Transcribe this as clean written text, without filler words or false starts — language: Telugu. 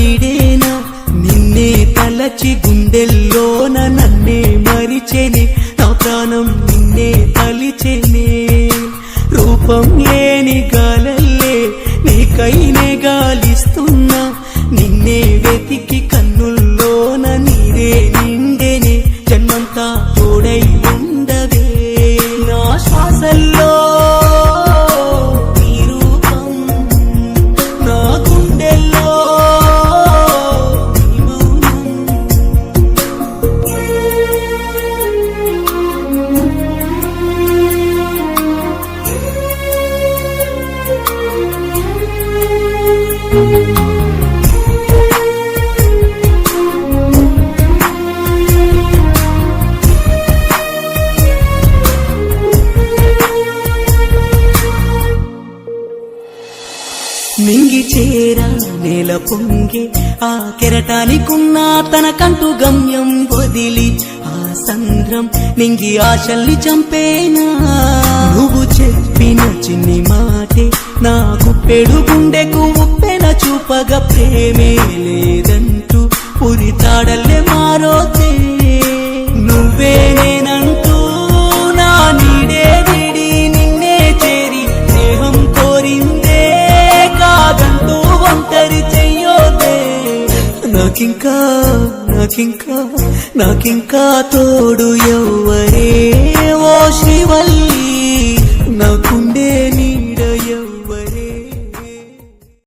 వీడేనా నిన్నే తలచి గుండెల్లోన నన్నే మరిచెనే నా ప్రాణం నిన్నే తలిచెనే రూపం లేని గాలల్లే నీకైనే గాలిస్తున్నా నిన్నే వెతికి కన్నుల్లోన నీరే నిండెనే జన్మంతా తోడై ఉండవే నా శ్వాసల్లో నీ రూపం నా గుండెల్లో నీ మౌనం నింగి చేరా నేల పొంగే ఆ కెరటానికున్నా తనకంటూ గమ్యం వదిలి ఆ సంద్రం నింగి ఆశల్ని చంపేనా నువ్వు చెప్పిన చిన్ని మాటే నాకు పెడు గుండెకు ఉప్పెన చూపగా ప్రేమే లేదంటూ పురితాడల్లే మారోతే నువ్వే నేనంటూ నా నీడే విడి నిన్నే చేరి స్నేహం కోరిందే కాదంటూ ఒంటరి చెయ్యోదే నాకింకా తోడు ఎవ్వరే